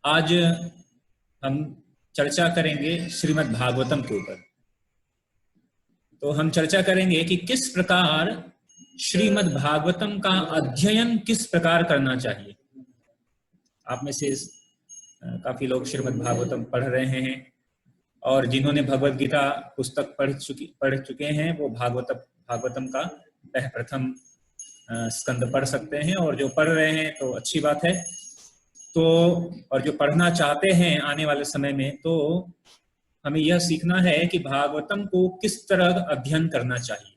आज हम चर्चा करेंगे श्रीमद् भागवतम के ऊपर। तो हम चर्चा करेंगे कि किस प्रकार श्रीमद् भागवतम का अध्ययन किस प्रकार करना चाहिए। आप में से काफी लोग श्रीमद् भागवतम पढ़ रहे हैं और जिन्होंने भगवत गीता पुस्तक पढ़ चुके हैं वो भागवतम का प्रथम स्कंद पढ़ सकते हैं, और जो पढ़ रहे हैं तो अच्छी बात है। तो और जो पढ़ना चाहते हैं आने वाले समय में, तो हमें यह सीखना है कि भागवतम को किस तरह अध्ययन करना चाहिए,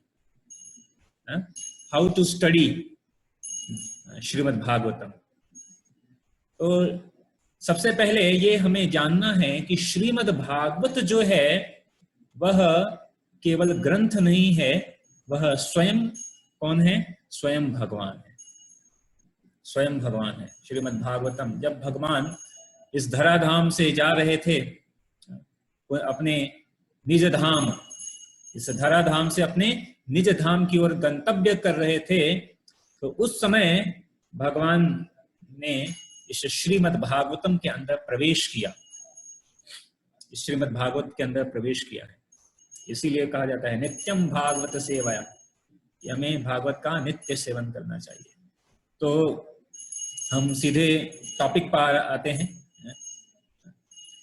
how to study Srimad Bhagavatam. तो सबसे पहले ये हमें जानना है कि श्रीमद् भागवत जो है वह केवल ग्रंथ नहीं है, वह स्वयं कौन है? स्वयं भगवान है, स्वयं भगवान है। श्रीमद् भागवतम, जब भगवान इस धराधाम से जा रहे थे अपने निज धाम, इस धराधाम से अपने निज धाम की ओर गंतव्य कर रहे थे, तो उस समय भगवान ने इस श्रीमद् भागवतम के अंदर प्रवेश किया, इस श्रीमद् भागवत के अंदर प्रवेश किया है। इसीलिए कहा जाता है नित्यम भागवत सेवया, हमें भागवत का नित्य सेवन करना चाहिए। तो हम सीधे टॉपिक पर आते हैं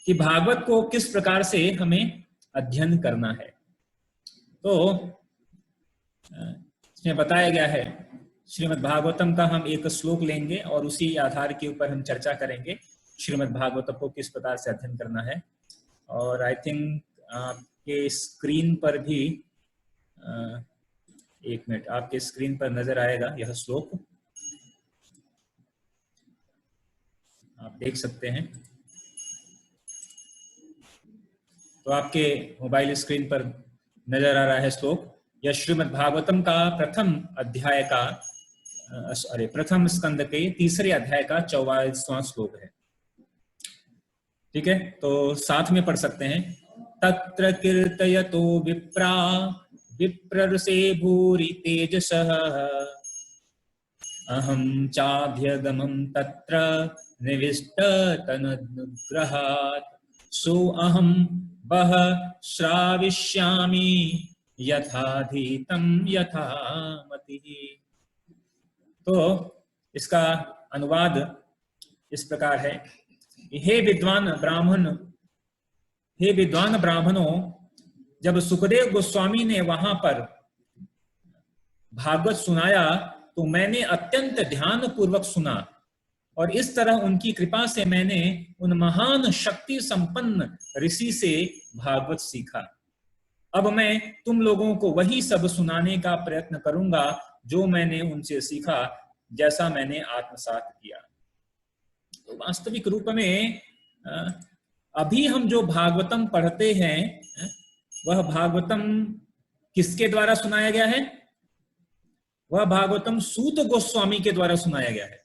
कि भागवत को किस प्रकार से हमें अध्ययन करना है। तो इसमें बताया गया है, श्रीमद् भागवतम का हम एक श्लोक लेंगे और उसी आधार के ऊपर हम चर्चा करेंगे श्रीमद् भागवतम को किस प्रकार से अध्ययन करना है। और आई थिंक आपके स्क्रीन पर भी एक मिनट, आपके स्क्रीन पर नजर आएगा यह श्लोक, आप देख सकते हैं। तो आपके मोबाइल स्क्रीन पर नजर आ रहा है श्लोक। यह श्रीमद् भागवतम का प्रथम स्कंद के तीसरे अध्याय का 44वां श्लोक है। ठीक है, तो साथ में पढ़ सकते हैं। तत्र कीर्तयतो विप्रा विप्रर्षे भूरि तेजसः अहं चाभ्यगमं तत्र निविष्ट तनुग्रहात् सोऽहं वः श्राविष्यामि यथाधीतं यथामतिः। तो इसका अनुवाद इस प्रकार है। हे विद्वान ब्राह्मणों, जब सुखदेव गोस्वामी ने वहां पर भागवत सुनाया तो मैंने अत्यंत ध्यान पूर्वक सुना, और इस तरह उनकी कृपा से मैंने उन महान शक्ति संपन्न ऋषि से भागवत सीखा। अब मैं तुम लोगों को वही सब सुनाने का प्रयत्न करूंगा जो मैंने उनसे सीखा, जैसा मैंने आत्मसात किया। तो वास्तविक रूप में अभी हम जो भागवतम पढ़ते हैं वह भागवतम किसके द्वारा सुनाया गया है? वह भागवतम सूत गोस्वामी के द्वारा सुनाया गया है।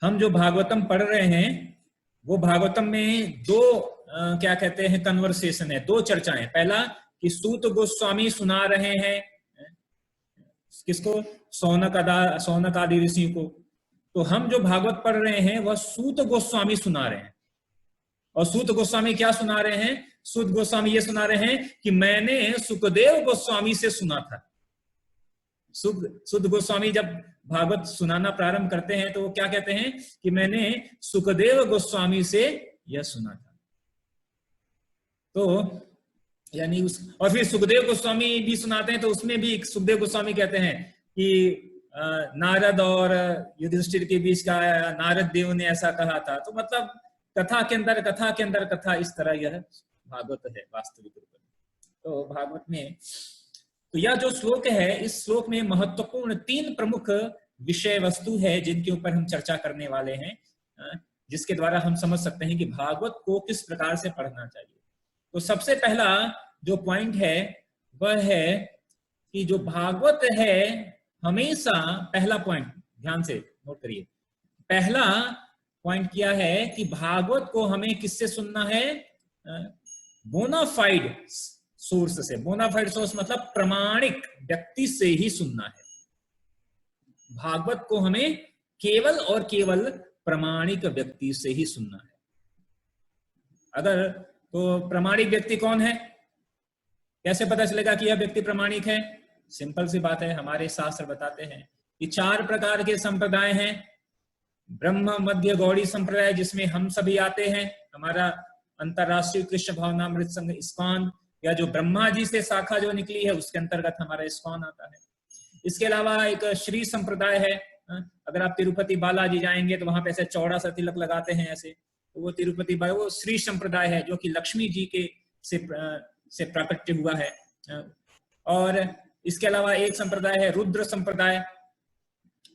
हम जो भागवतम पढ़ रहे हैं वो भागवतम में दो क्या कहते हैं कन्वर्सेशन है, दो चर्चाएं। पहला कि सूत गोस्वामी सुना रहे हैं किसको? सौनक आदि ऋषि को। तो हम जो भागवत पढ़ रहे हैं वह सूत गोस्वामी सुना रहे हैं। और सूत गोस्वामी क्या सुना रहे हैं? सूत गोस्वामी ये सुना रहे हैं कि मैंने सुखदेव गोस्वामी से सुना था। सूत गोस्वामी जब भागवत सुनाना प्रारंभ करते हैं तो वो क्या कहते हैं कि मैंने सुखदेव गोस्वामी से यह सुना था। तो यानी और फिर सुखदेव गोस्वामी भी सुनाते हैं, तो उसमें भी सुखदेव गोस्वामी कहते हैं कि नारद और युधिष्ठिर के बीच का नारद देव ने ऐसा कहा था। तो मतलब कथा के अंदर कथा, इस तरह यह भागवत है वास्तविक रूप में। तो भागवत में तो यह जो श्लोक है, इस श्लोक में महत्वपूर्ण 3 प्रमुख विषय वस्तु है जिनके ऊपर हम चर्चा करने वाले हैं, जिसके द्वारा हम समझ सकते हैं कि भागवत को किस प्रकार से पढ़ना चाहिए। तो सबसे पहला जो पॉइंट है वह है कि जो भागवत है हमेशा, पहला पॉइंट ध्यान से नोट करिए, पहला पॉइंट क्या है कि भागवत को हमें किससे सुनना है? बोनाफाइड सोर्स से। बोनाफाइड सोर्स मतलब प्रमाणिक व्यक्ति से ही सुनना है। भागवत को हमें केवल और केवल प्रामाणिक व्यक्ति से ही सुनना है। अगर तो प्रामाणिक व्यक्ति कौन है, कैसे पता चलेगा कि यह व्यक्ति प्रामाणिक है? सिंपल सी बात है, हमारे शास्त्र बताते हैं कि 4 प्रकार के संप्रदाय हैं। ब्रह्म मध्य गौड़ी संप्रदाय, जिसमें हम सभी आते हैं, हमारा अंतरराष्ट्रीय कृष्ण भावनामृत संघ इस्कॉन, या जो ब्रह्मा जी से शाखा जो निकली है उसके अंतर्गत हमारा इस्कॉन आता है। इसके अलावा एक श्री संप्रदाय है। अगर आप तिरुपति बालाजी जाएंगे तो वहां पे ऐसे चौड़ा सा तिलक लगाते हैं ऐसे, तो वो तिरुपति बाला, वो श्री संप्रदाय है जो कि लक्ष्मी जी के से प्राकट्य हुआ है। और इसके अलावा एक संप्रदाय है रुद्र संप्रदाय,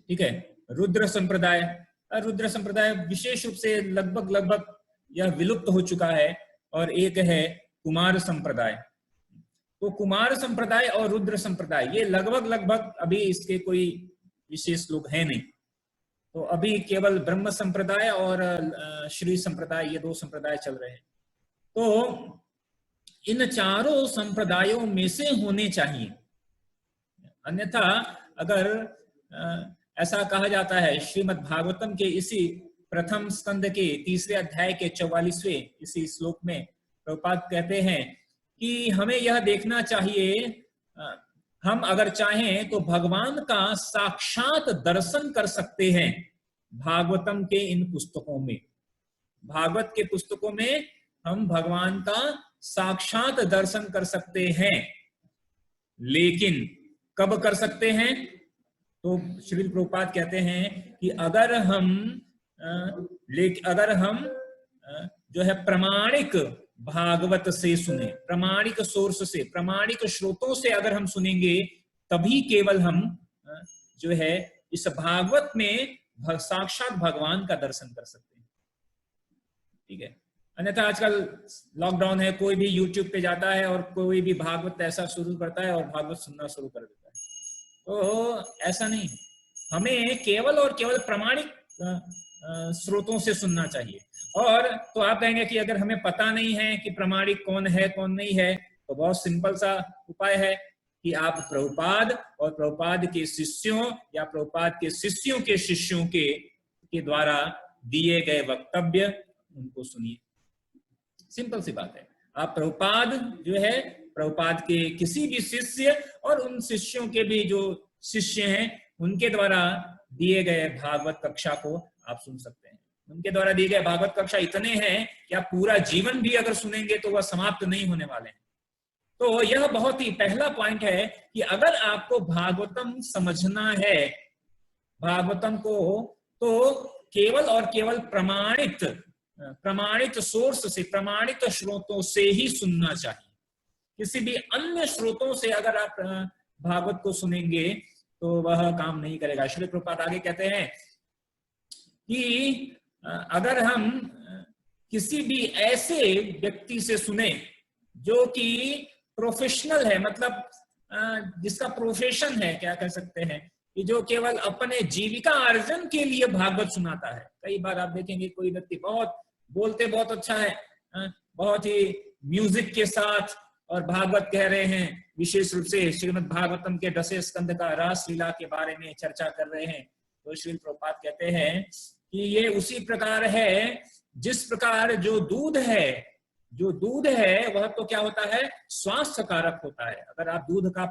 ठीक है, रुद्र संप्रदाय। रुद्र संप्रदाय विशेष रूप से लगभग यह विलुप्त हो चुका है। और एक है कुमार संप्रदाय। तो कुमार संप्रदाय और रुद्र संप्रदाय ये लगभग अभी इसके कोई विशेष लोग हैं नहीं। तो अभी केवल ब्रह्म संप्रदाय और श्री संप्रदाय, ये 2 संप्रदाय चल रहे हैं। तो इन चारों संप्रदायों में से होने चाहिए, अन्यथा अगर ऐसा कहा जाता है श्रीमद् भागवतम के इसी प्रथम स्कंद के 3 अध्याय के 44वें इसी श्लोक में प्रभुपाद कहते हैं कि हमें यह देखना चाहिए, हम अगर चाहें तो भगवान का साक्षात दर्शन कर सकते हैं भागवतम के इन पुस्तकों में। भागवत के पुस्तकों में हम भगवान का साक्षात दर्शन कर सकते हैं, लेकिन कब कर सकते हैं? तो श्रील प्रभुपाद कहते हैं कि अगर हम जो है प्रामाणिक भागवत से सुने, प्रामाणिक सोर्स से, प्रामाणिक स्रोतों से अगर हम सुनेंगे, तभी केवल हम जो है इस भागवत में साक्षात भगवान का दर्शन कर सकते हैं, ठीक है। अन्यथा आजकल लॉकडाउन है, कोई भी यूट्यूब पे जाता है और कोई भी भागवत ऐसा शुरू करता है और भागवत सुनना शुरू कर देता है। तो ऐसा नहीं, हमें केवल और केवल प्रामाणिक स्रोतों से सुनना चाहिए। और तो आप कहेंगे कि अगर हमें पता नहीं है कि प्रामाणिक कौन है कौन नहीं है, तो बहुत सिंपल सा उपाय है कि आप प्रभुपाद और प्रभुपाद के शिष्यों या प्रभुपाद के शिष्यों के शिष्यों के द्वारा दिए गए वक्तव्य उनको सुनिए। सिंपल सी बात है। आप प्रभुपाद जो है, प्रभुपाद के किसी भी शिष्य और उन शिष्यों के भी जो शिष्य हैं उनके द्वारा दिए गए भागवत कक्षा को आप सुन सकते हैं। उनके द्वारा दिए गए भागवत कक्षा इतने हैं कि आप पूरा जीवन भी अगर सुनेंगे तो वह समाप्त नहीं होने वाले हैं। तो यह बहुत ही पहला पॉइंट है कि अगर आपको भागवतम समझना है, भागवतम को, तो केवल और केवल प्रमाणित सोर्स से, प्रमाणित स्रोतों से ही सुनना चाहिए। किसी भी अन्य स्रोतों से अगर आप भागवत को सुनेंगे तो वह काम नहीं करेगा। श्री प्रभुपाद आगे कहते हैं कि अगर हम किसी भी ऐसे व्यक्ति से सुने जो कि प्रोफेशनल है, मतलब जिसका प्रोफेशन है, क्या कह सकते हैं, कि जो केवल अपने जीविका अर्जन के लिए भागवत सुनाता है। कई बार आप देखेंगे कोई व्यक्ति बहुत बोलते बहुत अच्छा है, बहुत ही म्यूजिक के साथ और भागवत कह रहे हैं, विशेष रूप से श्रीमद् भागवतम के 10वें स्कंद का रास लीला के बारे में चर्चा कर रहे हैं। तो श्रील प्रभुपाद कहते हैं कि ये उसी प्रकार है जिस प्रकार जो दूध है वह तो क्या होता है, स्वास्थ्य कारक होता है। अगर आप दूध का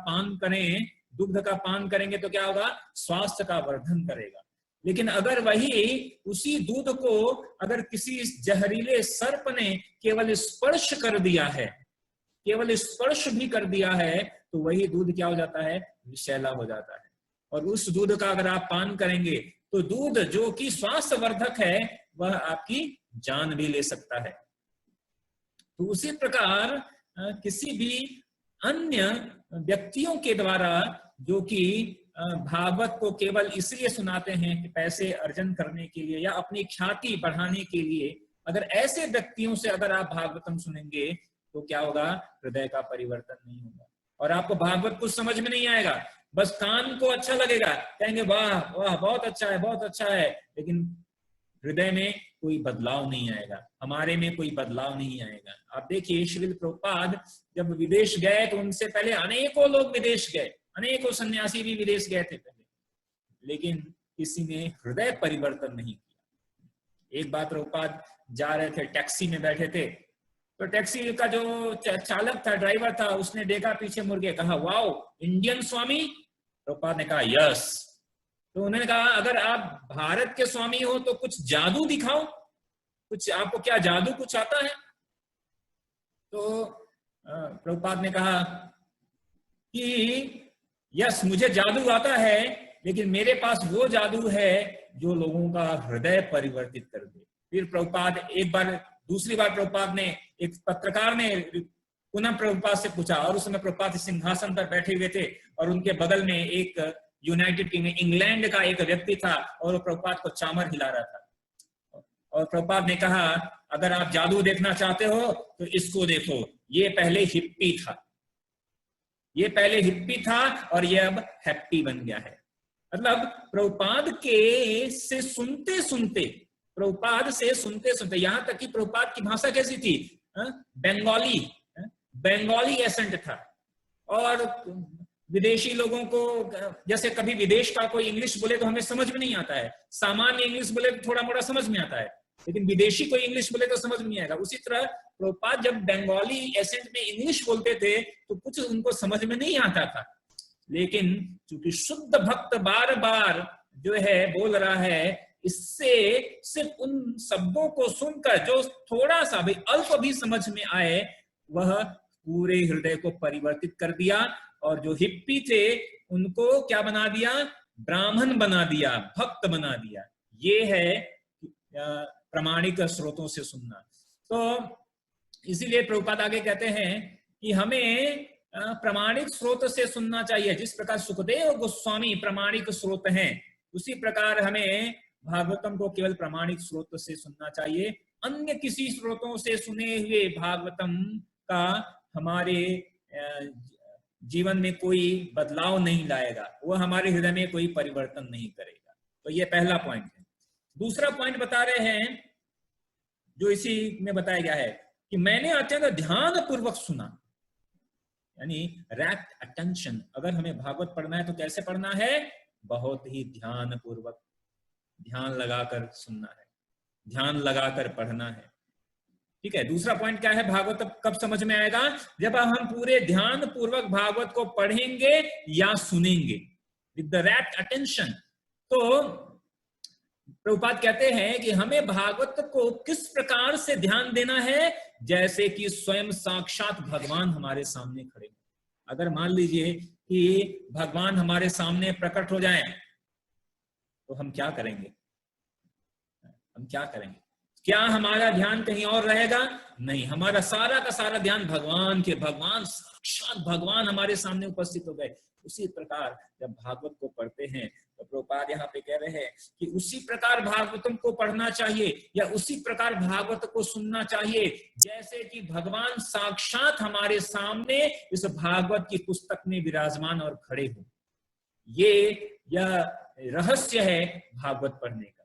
पान करेंगे तो क्या होगा, स्वास्थ्य का वर्धन करेगा। लेकिन अगर वही उसी दूध को अगर किसी जहरीले सर्प ने केवल स्पर्श कर दिया है, केवल स्पर्श भी कर दिया है, तो वही दूध क्या हो जाता है, विषैला हो जाता है। और उस दूध का अगर आप पान करेंगे तो दूध जो कि स्वास्थ्य वर्धक है वह आपकी जान भी ले सकता है। तो उसी प्रकार किसी भी अन्य व्यक्तियों के द्वारा जो कि भागवत को केवल इसलिए सुनाते हैं कि पैसे अर्जन करने के लिए या अपनी ख्याति बढ़ाने के लिए, अगर ऐसे व्यक्तियों से अगर आप भागवतम सुनेंगे तो क्या होगा, हृदय का परिवर्तन नहीं होगा और आपको भागवत कुछ समझ में नहीं आएगा। बस कान को अच्छा लगेगा, कहेंगे वाह वाह बहुत अच्छा है, बहुत अच्छा है, लेकिन हृदय में कोई बदलाव नहीं आएगा, हमारे में कोई बदलाव नहीं आएगा। आप देखिए श्रील प्रभुपाद जब विदेश गए तो उनसे पहले अनेकों लोग विदेश गए, अनेकों सन्यासी भी विदेश गए थे पहले, लेकिन किसी ने हृदय परिवर्तन नहीं किया। एक बार प्रभुपाद जा रहे थे, टैक्सी में बैठे थे, तो टैक्सी का जो चालक था, ड्राइवर था, उसने देखा पीछे मुड़ के, कहा वाओ इंडियन स्वामी। प्रभुपाद ने कहा यस। तो उन्होंने कहा अगर आप भारत के स्वामी हो तो कुछ जादू दिखाओ, कुछ आपको क्या जादू कुछ आता है? तो प्रभुपाद ने कहा कि यस मुझे जादू आता है, लेकिन मेरे पास वो जादू है जो लोगों का हृदय परिवर्तित कर दे। फिर प्रभुपाद एक बार, दूसरी बार प्रभुपाद ने, एक पत्रकार ने पुनः प्रभुपाद से पूछा, और उस समय प्रभुपाद सिंहासन पर बैठे हुए थे और उनके बगल में एक यूनाइटेड किंगडम इंग्लैंड का एक व्यक्ति था और वो प्रभुपाद को चामर हिला रहा था। और प्रभुपाद ने कहा अगर आप जादू देखना चाहते हो तो इसको देखो, ये पहले हिप्पी था, ये पहले हिप्पी था और ये अब हैप्पी बन गया है। मतलब प्रभुपाद के से सुनते सुनते, प्रभुपाद से सुनते सुनते, यहां तक कि प्रभुपाद की भाषा कैसी थी? बंगाली, बंगाली एसेंट था। और विदेशी लोगों को, जैसे कभी विदेश का कोई इंग्लिश बोले तो हमें समझ में नहीं आता है, सामान्य इंग्लिश बोले तो थोड़ा मोड़ा समझ में आता है, लेकिन विदेशी कोई इंग्लिश बोले तो समझ में नहीं आएगा। उसी तरह प्रभुपाद जब बंगाली एसेंट में इंग्लिश बोलते थे तो कुछ उनको समझ में नहीं आता था, लेकिन चूंकि शुद्ध भक्त बार बार जो है बोल रहा है, इससे सिर्फ उन शब्दों को सुनकर जो थोड़ा सा भी अल्प भी समझ में आए, वह पूरे हृदय को परिवर्तित कर दिया। और जो हिप्पी थे उनको क्या बना दिया? ब्राह्मण बना दिया, भक्त बना दिया। ये है प्रामाणिक स्रोतों से सुनना। तो इसीलिए प्रभुपाद आगे कहते हैं कि हमें प्रामाणिक स्रोत से सुनना चाहिए। जिस प्रकार सुखदेव गोस्वामी प्रामाणिक स्रोत हैं, उसी प्रकार हमें भागवतम को केवल प्रामाणिक स्रोत से सुनना चाहिए। अन्य किसी स्रोतों से सुने हुए भागवतम का हमारे जीवन में कोई बदलाव नहीं लाएगा, वो हमारे हृदय में कोई परिवर्तन नहीं करेगा। तो ये पहला पॉइंट है। दूसरा पॉइंट बता रहे हैं जो इसी में बताया गया है कि मैंने अत्यंत ध्यान पूर्वक सुना, यानी रैप्ट अटेंशन। अगर हमें भागवत पढ़ना है तो कैसे पढ़ना है? बहुत ही ध्यान पूर्वक, ध्यान लगाकर सुनना है, ध्यान लगाकर पढ़ना है। ठीक है। दूसरा पॉइंट क्या है? भागवत कब समझ में आएगा? जब हम पूरे ध्यान पूर्वक भागवत को पढ़ेंगे या सुनेंगे विद द रैप्ट अटेंशन। तो प्रभुपाद कहते हैं कि हमें भागवत को किस प्रकार से ध्यान देना है? जैसे कि स्वयं साक्षात भगवान हमारे सामने खड़े हैं। अगर मान लीजिए कि भगवान हमारे सामने प्रकट हो जाएं, तो हम क्या करेंगे? हम क्या करेंगे? क्या हमारा ध्यान कहीं और रहेगा? नहीं, हमारा सारा का सारा ध्यान भगवान के, भगवान साक्षात भगवान हमारे सामने उपस्थित हो गए। उसी प्रकार जब भागवत को पढ़ते हैं तो प्रभुपाद यहाँ पे कह रहे हैं कि उसी प्रकार भागवतम को पढ़ना चाहिए या उसी प्रकार भागवत को सुनना चाहिए जैसे कि भगवान साक्षात हमारे सामने इस भागवत की पुस्तक में विराजमान और खड़े हो। यह रहस्य है भागवत पढ़ने का।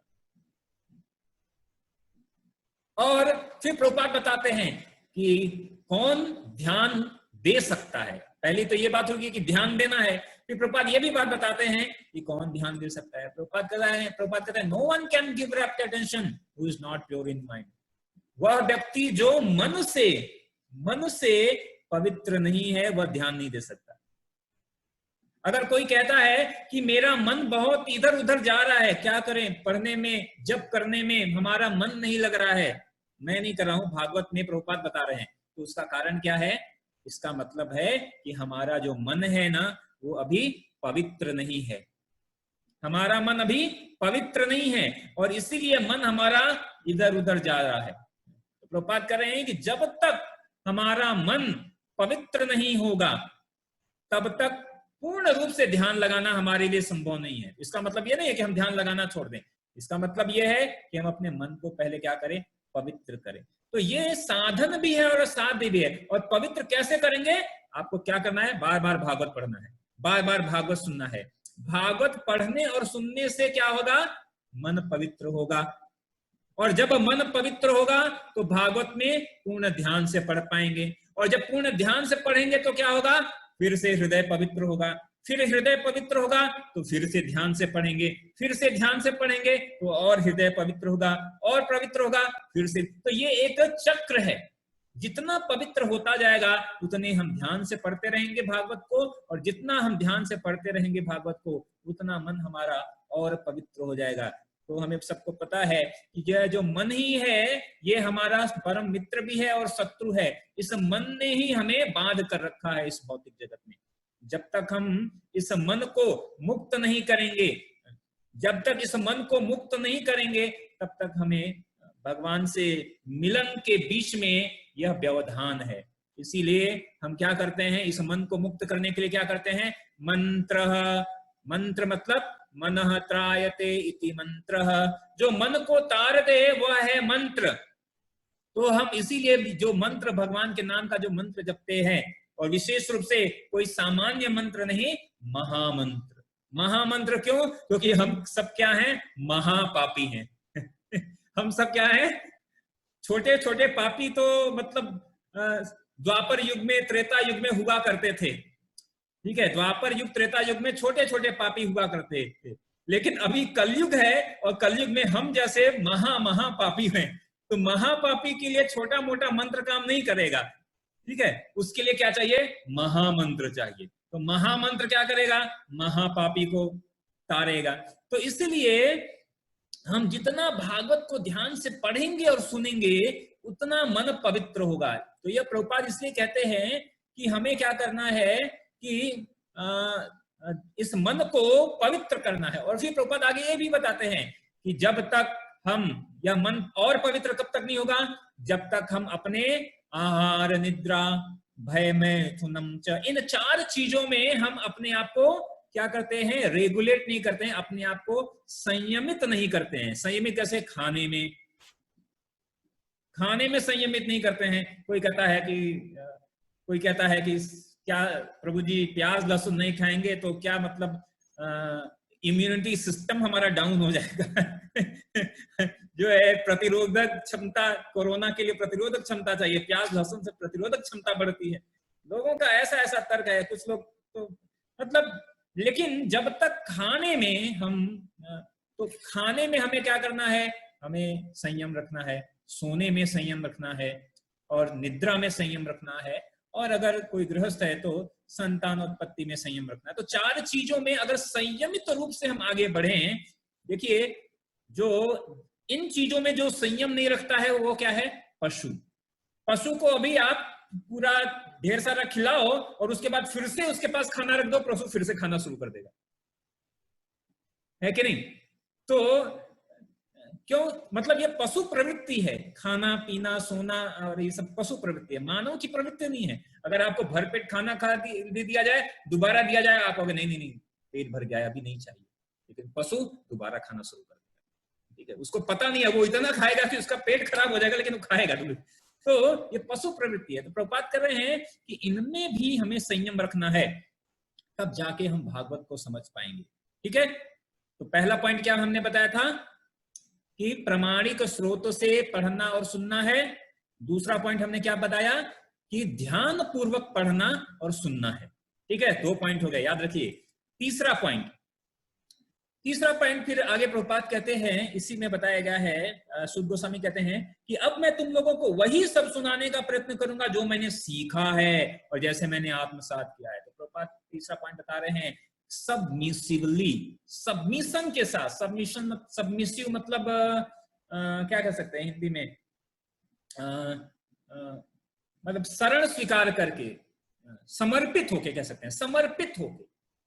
और फिर प्रभुपाद बताते हैं कि कौन ध्यान दे सकता है। पहली तो ये बात होगी कि ध्यान देना है, फिर प्रभुपाद ये भी बात बताते हैं कि कौन ध्यान दे सकता है। प्रभुपाद कहते हैं no one can give rapt attention who is not pure in mind. वह व्यक्ति जो मन से पवित्र नहीं है, वह ध्यान नहीं दे सकता। अगर कोई कहता है कि मेरा मन बहुत इधर उधर जा रहा है, क्या करें? पढ़ने में, जप करने में हमारा मन नहीं लग रहा है, मैं नहीं कर रहा हूं, भागवत में प्रभुपाद बता रहे हैं। तो उसका कारण क्या है? इसका मतलब है कि हमारा जो मन है ना, वो अभी पवित्र नहीं है। हमारा मन अभी पवित्र नहीं है और इसीलिए मन हमारा इधर उधर जा रहा है। तो प्रभुपाद कर रहे हैं कि जब तक हमारा मन पवित्र नहीं होगा, तब तक पूर्ण रूप से ध्यान लगाना हमारे लिए संभव नहीं है। इसका मतलब यह नहीं है कि हम ध्यान लगाना छोड़ दें, इसका मतलब यह है कि हम अपने मन को पहले क्या करें? पवित्र करें। तो ये साधन भी है और साध्य भी है। और पवित्र कैसे करेंगे? आपको क्या करना है? बार बार भागवत पढ़ना है, बार बार भागवत सुनना है। भागवत पढ़ने और सुनने से क्या होगा? मन पवित्र होगा। और जब मन पवित्र होगा तो भागवत में पूर्ण ध्यान से पढ़ पाएंगे। और जब पूर्ण ध्यान से पढ़ेंगे तो क्या होगा? फिर से हृदय पवित्र होगा, फिर हृदय पवित्र होगा तो फिर से ध्यान से पढ़ेंगे, फिर से ध्यान से पढ़ेंगे तो और हृदय पवित्र होगा, और पवित्र होगा फिर से। तो ये एक चक्र है, जितना पवित्र होता जाएगा उतने हम ध्यान से पढ़ते रहेंगे भागवत को, और जितना हम ध्यान से पढ़ते रहेंगे भागवत को उतना मन हमारा और पवित्र हो जाएगा। तो हमें सबको पता है कि यह जो मन ही है ये हमारा परम मित्र भी है और शत्रु है। इस मन ने ही हमें बांध कर रखा है इस भौतिक जगत में। जब तक हम इस मन को मुक्त नहीं करेंगे, जब तक इस मन को मुक्त नहीं करेंगे तब तक हमें भगवान से मिलन के बीच में यह व्यवधान है। इसीलिए हम क्या करते हैं, इस मन को मुक्त करने के लिए क्या करते हैं, मंत्र। मंत्र मतलब मनः त्रायते इति मंत्रः, जो मन को तार दे वह है मंत्र। तो हम इसीलिए जो मंत्र, भगवान के नाम का जो मंत्र जपते हैं, और विशेष रूप से कोई सामान्य मंत्र नहीं, महामंत्र। महामंत्र क्यों? क्योंकि हम सब क्या हैं, महापापी हैं। हम सब क्या हैं, छोटे छोटे पापी। तो मतलब द्वापर युग में, त्रेता युग में हुआ करते थे, ठीक है, द्वापर युग त्रेता युग में छोटे छोटे पापी हुआ करते थे। लेकिन अभी कलयुग है और कलयुग में हम जैसे महापापी हैं। तो महापापी के लिए छोटा मोटा मंत्र काम नहीं करेगा, ठीक है, उसके लिए क्या चाहिए, महामंत्र चाहिए। तो महामंत्र क्या करेगा, महापापी को तारेगा। तो इसलिए हम जितना भागवत को ध्यान से पढ़ेंगे और सुनेंगे उतना मन पवित्र होगा। तो यह प्रभुपाद इसलिए कहते हैं कि हमें क्या करना है कि इस मन को पवित्र करना है। और फिर प्रभुपाद आगे ये भी बताते हैं कि जब तक हम, यह मन और पवित्र कब तक नहीं होगा, जब तक हम अपने आहार, निद्रा, भय, मैथुनम च, इन 4 चीजों में हम अपने आप को क्या करते हैं, रेगुलेट नहीं करते हैं, अपने आप को संयमित नहीं करते हैं। संयमित कैसे, खाने में संयमित नहीं करते हैं। कोई कहता है कि क्या प्रभु जी प्याज लहसुन नहीं खाएंगे तो क्या मतलब इम्यूनिटी सिस्टम हमारा डाउन हो जाएगा। जो है प्रतिरोधक क्षमता, कोरोना के लिए प्रतिरोधक क्षमता चाहिए, प्याज लहसुन से प्रतिरोधक क्षमता बढ़ती है। लोगों का ऐसा तर्क है, कुछ लोग तो मतलब। लेकिन जब तक खाने में तो खाने में हमें क्या करना है, हमें संयम रखना है, सोने में संयम रखना है, और निद्रा में संयम रखना है, और अगर कोई गृहस्थ है तो संतानोत्पत्ति में संयम रखना है। तो 4 चीजों में अगर संयमित रूप से हम आगे बढ़ें, देखिए जो इन चीजों में जो संयम नहीं रखता है वो क्या है, पशु को अभी आप पूरा ढेर सारा खिलाओ और उसके बाद फिर से उसके पास खाना रख दो, पशु फिर से खाना शुरू कर देगा, है कि नहीं? तो क्यों, मतलब ये पशु प्रवृत्ति है, खाना पीना सोना और ये सब पशु प्रवृत्ति है, मानव की प्रवृत्ति नहीं है। अगर आपको भरपेट खाना दे दिया जाए, दोबारा दिया जाए, आप कहोगे नहीं पेट भर गया, अभी नहीं चाहिए। लेकिन पशु दोबारा खाना शुरू कर देगा, ठीक है, उसको पता नहीं है, वो इतना खाएगा कि उसका पेट खराब हो जाएगा, लेकिन वो खाएगा। तो ये पशु प्रवृत्ति है। तो प्रभुपाद कर रहे हैं कि इनमें भी हमें संयम रखना है, तब जाके हम भागवत को समझ पाएंगे, ठीक है। तो पहला पॉइंट क्या हमने बताया था कि प्रामाणिक स्रोतों से पढ़ना और सुनना है। दूसरा पॉइंट हमने क्या बताया कि ध्यान पूर्वक पढ़ना और सुनना है, ठीक है। 2 पॉइंट हो गए, याद रखिए। तीसरा पॉइंट फिर आगे प्रभुपाद कहते हैं, इसी में बताया गया है, शुद्ध गोस्वामी कहते हैं कि अब मैं तुम लोगों को वही सब सुनाने का प्रयत्न करूंगा जो मैंने सीखा है और जैसे मैंने आत्मसात किया है। तो प्रभुपाद तीसरा पॉइंट बता रहे हैं, सबमिसिवली, सबमिशन के साथ। सबमिसिव मतलब क्या कह सकते हैं हिंदी में, मतलब शरण स्वीकार करके, समर्पित होके कह सकते हैं, समर्पित होके,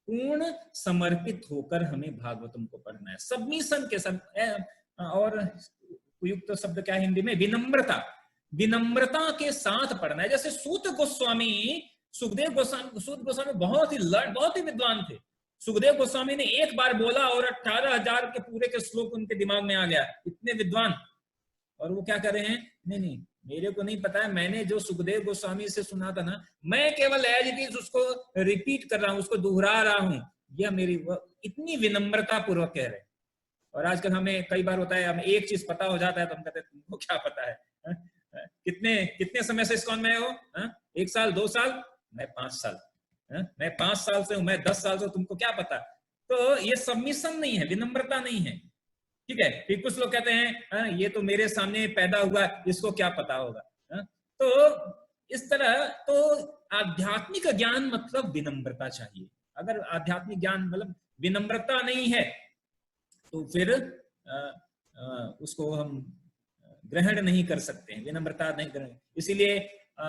पूर्ण समर्पित होकर हमें भागवतम को पढ़ना है। सबमिशन के सब, और उपयुक्त शब्द क्या है हिंदी में, विनम्रता के साथ पढ़ना है। जैसे सूत गोस्वामी, सुखदेव गोस्वामी बहुत ही विद्वान थे। सुखदेव गोस्वामी ने एक बार बोला और 18,000 के पूरे के श्लोक उनके दिमाग में आ गया, इतने विद्वान। और वो क्या कर रहे हैं, नहीं मेरे को नहीं पता है, मैंने जो सुखदेव गोस्वामी से सुना था ना, मैं केवल एज इट इज उसको रिपीट कर रहा हूं, उसको दोहरा रहा हूं। यह मेरी, इतनी विनम्रता पूर्वक कह रहे हैं। और आजकल हमें कई बार होता है, हमें एक चीज पता हो जाता है तो हम कहते हैं तुमको क्या पता है? कितने समय से इस्कॉन में हो? 1 साल 2 साल? मैं 5 साल। मैं 5 साल से हूं, मैं 10 साल से हूं, तुमको क्या पता। तो ये सबमिशन नहीं है, विनम्रता नहीं है। ठीक है, फिर कुछ लोग कहते हैं ये तो मेरे सामने पैदा हुआ, इसको क्या पता होगा। तो इस तरह तो आध्यात्मिक ज्ञान मतलब विनम्रता चाहिए। अगर आध्यात्मिक ज्ञान मतलब विनम्रता नहीं है तो फिर उसको हम ग्रहण नहीं कर सकते हैं, विनम्रता नहीं ग्रहण। इसीलिए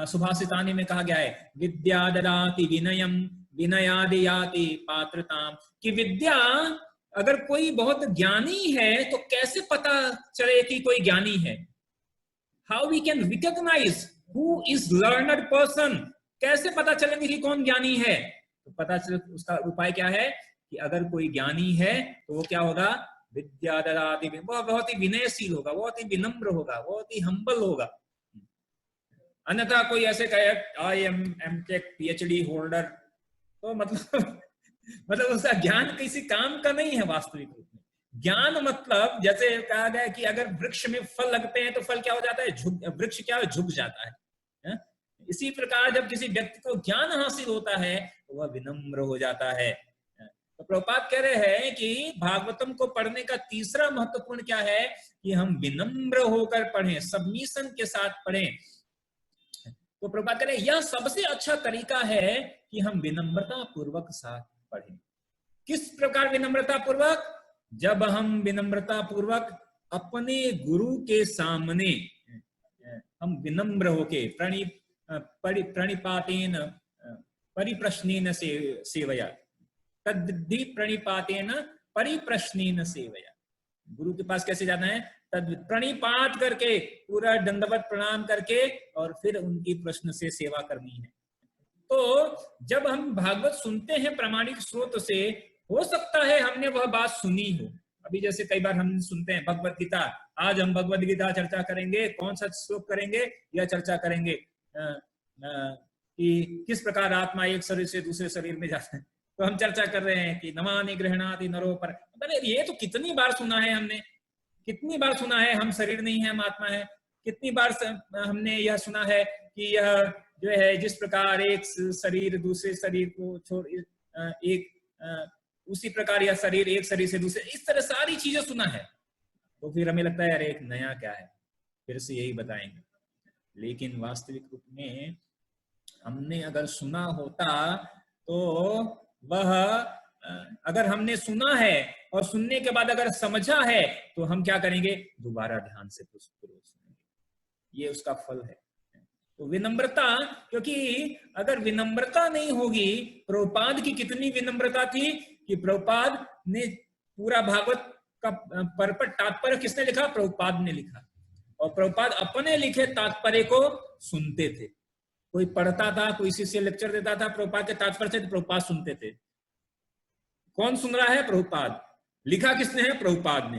सुभाषितानि में कहा गया है, विद्या ददाति विनयम विनयादि याति पात्रताम, कि विद्या, अगर कोई बहुत ज्ञानी है तो कैसे पता चले कि कोई ज्ञानी है। How we can recognise who is learned person, कैसे पता चलेंगे कि कौन ज्ञानी है। तो पता चले, उसका उपाय क्या है कि अगर कोई ज्ञानी है तो वो क्या होगा, विद्या ददाति, वह बहुत ही विनयशील होगा, बहुत ही विनम्र होगा, बहुत ही हम्बल होगा। अन्यथा कोई ऐसे कहे I am MTech PhD holder, तो मतलब उसका ज्ञान किसी काम का नहीं है वास्तविक रूप में। ज्ञान मतलब जैसे कहा गया कि अगर वृक्ष में फल लगते हैं तो फल क्या हो जाता है, वृक्ष क्या है, झुक जाता है। इसी प्रकार जब किसी व्यक्ति को ज्ञान हासिल होता है तो वह विनम्र हो जाता है। तो प्रभुपाद कह रहे हैं कि भागवतम को पढ़ने का तीसरा महत्वपूर्ण क्या है कि हम विनम्र होकर पढ़ें, सबमिशन के साथ पढ़ें। तो प्रभुपाद कह रहे हैं यह सबसे अच्छा तरीका है कि हम विनम्रता पूर्वक साथ पढ़ें। किस प्रकार विनम्रता पूर्वक, जब हम विनम्रता पूर्वक अपने गुरु के सामने हम विनम्र होके प्रणिपातेन परिप्रश्नेन सेवया, तद्विद्धि प्रणिपातेन परिप्रश्नेन सेवया। गुरु के पास कैसे जाना है, तद प्रणिपात करके, पूरा दंडवत प्रणाम करके, और फिर उनकी प्रश्न से सेवा करनी है। तो जब हम भागवत सुनते हैं प्रामाणिक स्रोत से, हो सकता है हमने वह बात सुनी हो। अभी जैसे कई बार हम सुनते हैं भगवत गीता, आज हम भगवत गीता चर्चा करेंगे, कौन सा श्लोक करेंगे, यह चर्चा करेंगे कि किस प्रकार आत्मा एक शरीर से दूसरे शरीर में जाता है। तो हम चर्चा कर रहे हैं कि नमानि गृह्णाति नरो पर, ये तो कितनी बार सुना है हमने, कितनी बार सुना है हम शरीर नहीं है, हम आत्मा है। कितनी बार हमने यह सुना है कि यह जो है, जिस प्रकार एक शरीर दूसरे शरीर को छोड़ उसी प्रकार यह शरीर एक शरीर से दूसरे, इस तरह सारी चीजें सुना है। तो फिर हमें लगता है यार एक नया क्या है, फिर से यही बताएंगे। लेकिन वास्तविक रूप में हमने अगर सुना होता तो वह, अगर हमने सुना है और सुनने के बाद अगर समझा है तो हम क्या करेंगे, दोबारा ध्यान से सुनेंगे। ये उसका फल है। तो विनम्रता, क्योंकि अगर विनम्रता नहीं होगी, प्रभुपाद की कितनी विनम्रता थी कि प्रभुपाद ने पूरा भागवत का परपट तात्पर्य किसने लिखा, प्रभुपाद ने लिखा, और प्रभुपाद अपने लिखे तात्पर्य को सुनते थे। कोई पढ़ता था, कोई शिष्य लेक्चर देता था प्रभुपाद के तात्पर्य से, तो प्रभुपाद सुनते थे। कौन सुन रहा है, प्रभुपाद। लिखा किसने है, प्रभुपाद ने।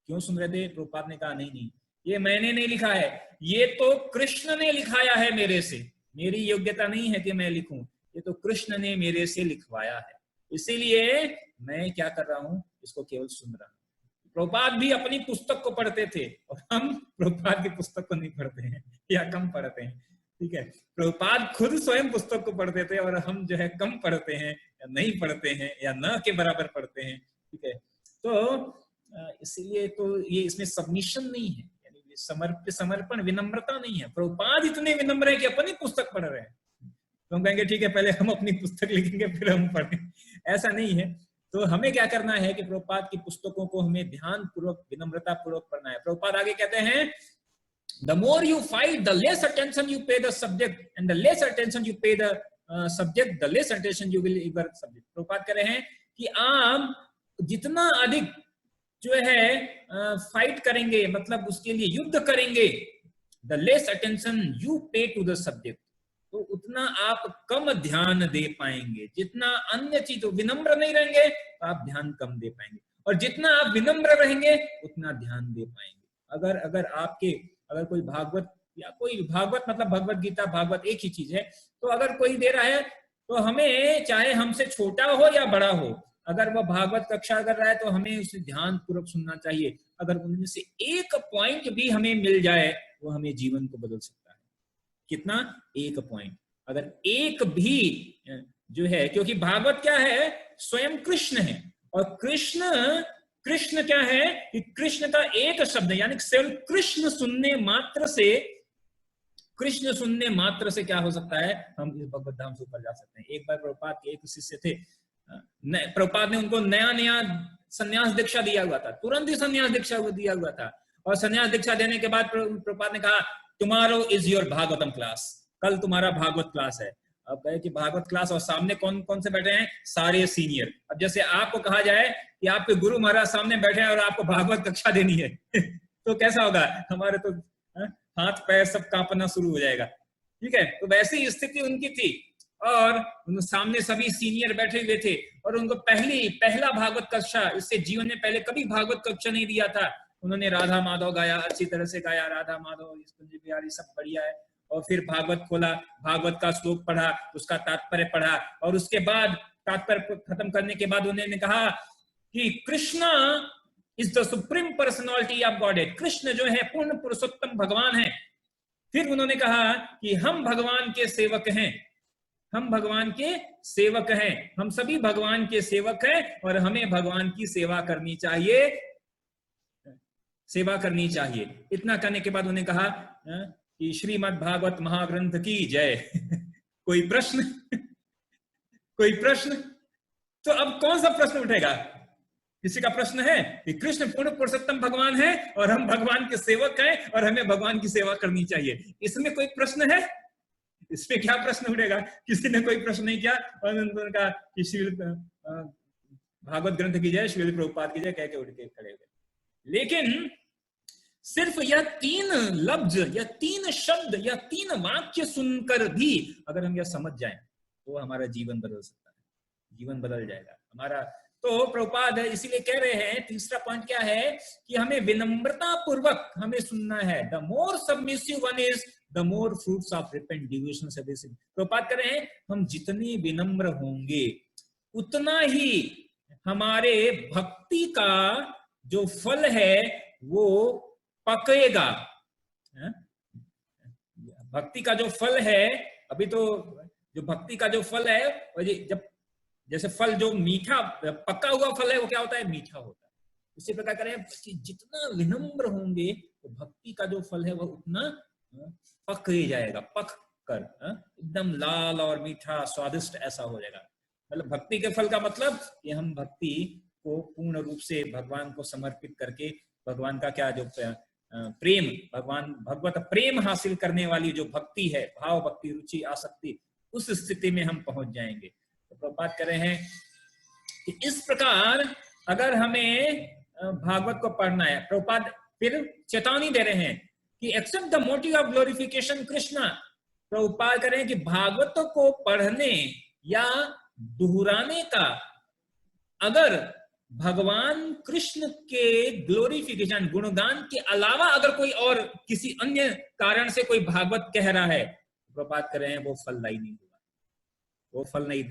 क्यों सुन रहे थे, प्रभुपाद ने कहा नहीं नहीं, ये मैंने नहीं लिखा है, ये तो कृष्ण ने लिखाया है मेरे से, मेरी योग्यता नहीं है कि मैं लिखूं, ये तो कृष्ण ने मेरे से लिखवाया है, इसीलिए मैं क्या कर रहा हूं, इसको केवल सुन रहा हूं। प्रभुपाद भी अपनी पुस्तक को पढ़ते थे और हम प्रभुपाद की पुस्तक को नहीं पढ़ते हैं या कम पढ़ते हैं। ठीक है, प्रभुपाद खुद स्वयं पुस्तक को पढ़ते थे और हम जो है कम पढ़ते हैं या नहीं पढ़ते हैं या न के बराबर पढ़ते हैं। ठीक है, तो इसीलिए तो ये इसमें सबमिशन नहीं है, यानी समर्पण विनम्रता नहीं है। प्रभुपाद इतने विनम्र है कि अपनी पुस्तक पढ़ रहे हैं, तो हम कहेंगे ठीक है पहले हम अपनी पुस्तक लिखेंगे फिर हम पढ़ें, ऐसा नहीं है। तो हमें क्या करना है कि प्रभुपाद की पुस्तकों को हमें ध्यान पूर्वक विनम्रता पूर्वक पढ़ना है। प्रभुपाद आगे कहते हैं, the more you fight, the less attention you pay the subject, and the less attention you pay the subject, the less attention you will give the subject। Prabhupada कह रहे हैं कि आप जितना अधिक जो है फाइट करेंगे, मतलब उसके लिए युद्ध करेंगे, the less attention you pay to the subject, तो उतना आप कम ध्यान दे पाएंगे। जितना अन्य चीज, विनम्र नहीं रहेंगे तो आप ध्यान कम दे पाएंगे, और जितना आप विनम्र रहेंगे उतना ध्यान दे पाएंगे। अगर कोई भागवत या कोई भागवत मतलब भगवत गीता भागवत एक ही चीज है, तो अगर कोई दे रहा है तो हमें, चाहे हमसे छोटा हो या बड़ा हो, अगर वह भागवत कक्षा कर रहा है तो हमें उसे ध्यान पूर्वक सुनना चाहिए। अगर उनमें से एक पॉइंट भी हमें मिल जाए वो हमें जीवन को बदल सकता है। कितना, एक पॉइंट। अगर एक भी जो है, क्योंकि भागवत क्या है, स्वयं कृष्ण है, और कृष्ण क्या है कि कृष्ण का एक शब्द, यानी सिर्फ कृष्ण सुनने मात्र से क्या हो सकता है, हम इस भगवत धाम से ऊपर जा सकते हैं। एक बार प्रभुपाद के एक शिष्य थे, प्रभुपाद ने उनको नया संन्यास दीक्षा दिया हुआ था, तुरंत ही संन्यास दीक्षा दिया हुआ था, और संन्यास दीक्षा देने के बाद प्रभुपाद ने कहा, tomorrow is your Bhagavatam class, कल तुम्हारा भागवत क्लास है। अब कहे कि भागवत क्लास, और सामने कौन कौन से बैठे हैं, सारे सीनियर। अब जैसे आपको कहा जाए कि आपके गुरु महाराज सामने बैठे हैं और आपको भागवत कक्षा देनी है तो कैसा होगा, हमारे तो हाथ पैर सब कांपना शुरू हो जाएगा, ठीक है। तो वैसी स्थिति उनकी थी, और सामने सभी सीनियर बैठे हुए थे, और उनको पहला भागवत कक्षा, इससे जीवन में पहले कभी भागवत कक्षा नहीं दिया था। उन्होंने राधा माधव गाया, अच्छी तरह से गाया, राधा माधव बिहारी सब बढ़िया है, और फिर भागवत खोला, भागवत का श्लोक पढ़ा, उसका तात्पर्य पढ़ा, और उसके बाद तात्पर्य खत्म करने के बाद उन्होंने कहा कि Krishna is the supreme personality of godhead, Krishna जो है पूर्ण पुरुषोत्तम भगवान है। फिर उन्होंने कहा कि हम भगवान के सेवक हैं, हम भगवान के सेवक हैं, हम सभी भगवान के सेवक हैं, और हमें भगवान की सेवा करनी चाहिए, सेवा करनी चाहिए। इतना करने के बाद उन्होंने कहा कि श्रीमद् भागवत महाग्रंथ की जय कोई प्रश्न कोई प्रश्न? तो अब कौन सा प्रश्न उठेगा? किसी का प्रश्न है कि कृष्ण पूर्ण पुरुषोत्तम भगवान है और हम भगवान के सेवक हैं और हमें भगवान की सेवा करनी चाहिए, इसमें कोई प्रश्न है? इसमें क्या प्रश्न उठेगा? किसी ने कोई प्रश्न नहीं किया, और उन्होंने कहा कि श्री भागवत ग्रंथ की जय, श्रील प्रभुपाद की जय कह के उठ के खड़े हुए। लेकिन सिर्फ यह 3 लफ्ज या 3 शब्द या 3 वाक्य सुनकर भी अगर हम यह समझ जाएं तो हमारा जीवन बदल सकता है, जीवन बदल जाएगा हमारा। तो प्रभुपाद इसीलिए कह रहे हैं, तीसरा पॉइंट क्या है कि हमें विनम्रता पूर्वक हमें सुनना है। The more submissive one is the more fruits of repent devotion service. Prabhupada कह रहे हैं हम जितने विनम्र होंगे उतना ही हमारे भक्ति का जो फल है वो पकेगा। भक्ति का जो फल है, अभी तो जो भक्ति का जो फल है, जब जैसे फल जो मीठा पका हुआ फल है वो क्या होता है, मीठा होता है। इसी प्रकार करें कि जितना विनम्र होंगे तो भक्ति का जो फल है वो उतना पक ही जाएगा, पक कर एकदम लाल और मीठा स्वादिष्ट ऐसा हो जाएगा। मतलब भक्ति के फल का मतलब कि हम भक्ति को पूर्ण रूप से भगवान को समर्पित करके भगवान का क्या जो प्रेम, भगवत प्रेम हासिल करने वाली जो भक्ति है, भाव भक्ति रुचि आसक्ति, उस स्थिति में हम पहुंच जाएंगे। तो प्रभुपाद कह रहे हैं कि इस प्रकार अगर हमें भागवत को पढ़ना है, प्रभुपाद फिर चेतावनी दे रहे हैं कि except the motive of glorification Krishna. Prabhupada कह रहे हैं कि भागवत को पढ़ने या दोहराने का अगर भगवान कृष्ण के ग्लोरिफिकेशन गुणगान के अलावा अगर कोई और किसी अन्य कारण से कोई भागवत कह रहा है, प्रभुपाद कर रहे हैं वो फलदायी नहीं होगा, वो फल नहीं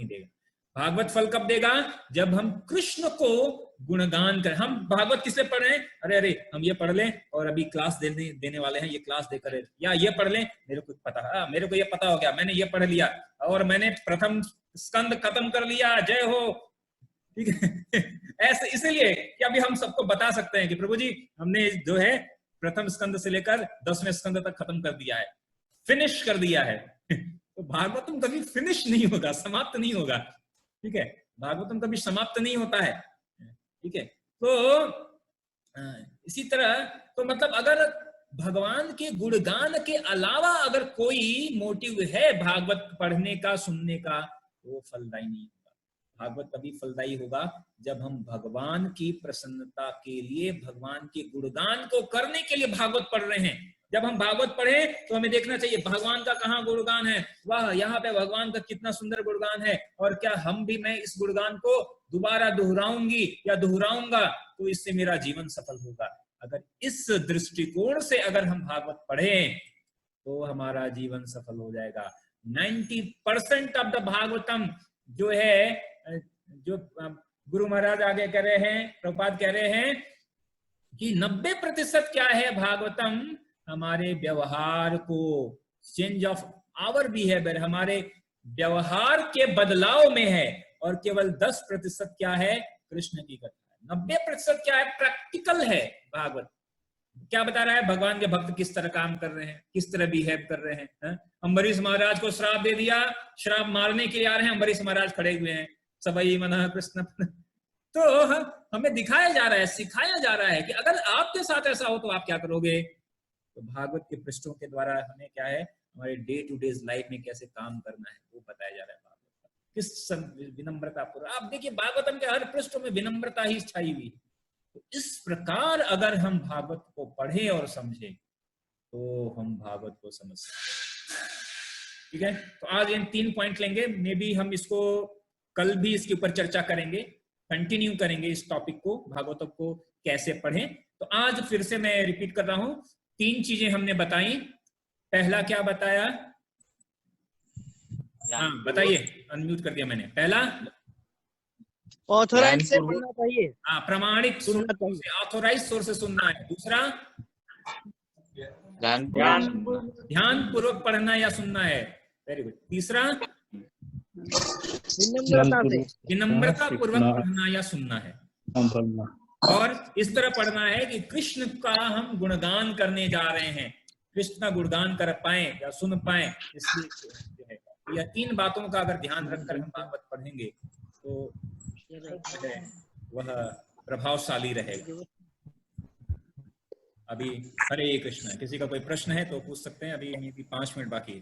देगा। भागवत फल कब देगा? जब हम कृष्ण को गुणगान करें। हम भागवत किससे पढ़ रहे हैं? अरे हम ये पढ़ लें और अभी क्लास देने वाले हैं, ये क्लास देकर, या ये पढ़ लें, मेरे को ये पता हो गया, मैंने ये पढ़ लिया और मैंने प्रथम स्कंद खत्म कर लिया, जय हो, ठीक है। ऐसे इसलिए कि अभी हम सबको बता सकते हैं कि प्रभु जी हमने जो है प्रथम स्कंद से लेकर 10वें स्कंद तक खत्म कर दिया है, फिनिश कर दिया है। तो भागवतम कभी फिनिश नहीं होगा, समाप्त नहीं होगा, ठीक है। भागवतम कभी समाप्त नहीं होता है, ठीक है। तो इसी तरह तो मतलब अगर भगवान के गुणगान के अलावा अगर कोई मोटिव है भागवत पढ़ने का, सुनने का, वो फलदायी नहीं होगा। भागवत तभी फलदायी होगा जब हम भगवान की प्रसन्नता के लिए, भगवान के गुणगान को करने के लिए भागवत पढ़ रहे हैं। जब हम भागवत पढ़े तो हमें देखना चाहिए भगवान का कहाँ गुणगान है, वाह यहाँ पे भगवान का कितना सुंदर गुणगान है, और क्या मैं इस गुणगान को दोबारा दोहराऊंगी या दोहराऊंगा तो इससे मेरा जीवन सफल होगा। अगर इस दृष्टिकोण से अगर हम भागवत पढ़ें तो हमारा जीवन सफल हो जाएगा। 90% ऑफ द भागवतम जो है, जो गुरु महाराज आगे कह रहे हैं, प्रभुपाद कह रहे हैं कि 90% क्या है भागवतम, हमारे व्यवहार को, चेंज ऑफ आवर बिहेवियर, हमारे व्यवहार के बदलाव में है और केवल 10% क्या है, कृष्ण की कथा है। 90% क्या है, प्रैक्टिकल है। भागवत क्या बता रहा है, भगवान के भक्त किस तरह काम कर रहे हैं, किस तरह बिहेव कर रहे हैं। अम्बरीश महाराज को श्राप दे दिया, श्राप मारने के लिए आ रहे हैं, अम्बरीश महाराज खड़े हुए हैं, सबई मन कृष्ण। तो हमें दिखाया जा रहा है, सिखाया जा रहा है कि अगर आपके साथ ऐसा हो तो आप क्या करोगे। तो भागवत के पृष्ठों के द्वारा हमें क्या है, हमारे डे टू डे लाइफ में कैसे काम करना है वो बताया जा रहा है। भागवत किस विनम्रता पूर्वक, आप देखिए भागवतम के हर पृष्ठों में विनम्रता ही छाई हुई। तो इस प्रकार अगर हम भागवत को पढ़े और समझे तो हम भागवत को समझ सकते हैं। ठीक है, तो आज इन 3 पॉइंट लेंगे, मे बी हम इसको कल भी इसके ऊपर चर्चा करेंगे, कंटिन्यू करेंगे इस टॉपिक को, भागवतम को कैसे पढ़ें। तो आज फिर से मैं रिपीट कर रहा हूं, 3 चीजें हमने बताई। पहला क्या बताया, हाँ बताइए, अनम्यूट कर दिया मैंने। पहला ऑथोराइज से पढ़ना चाहिए, हाँ, प्रमाणिक ऑथोराइज सोर्स से सुनना है। दूसरा ध्यान पूर्वक पढ़ना या सुनना है। Very good. तीसरा विनम्रता पूर्वक पढ़ना या सुनना है। और इस तरह पढ़ना है कि कृष्ण का हम गुणगान करने जा रहे हैं, कृष्ण का गुणगान कर पाए या सुन पाए, इसलिए यह 3 बातों का अगर ध्यान रखकर हम भागवत पढ़ेंगे तो वह प्रभावशाली रहेगा। अभी हरे कृष्ण, किसी का कोई प्रश्न है तो पूछ सकते हैं, अभी 5 मिनट बाकी है।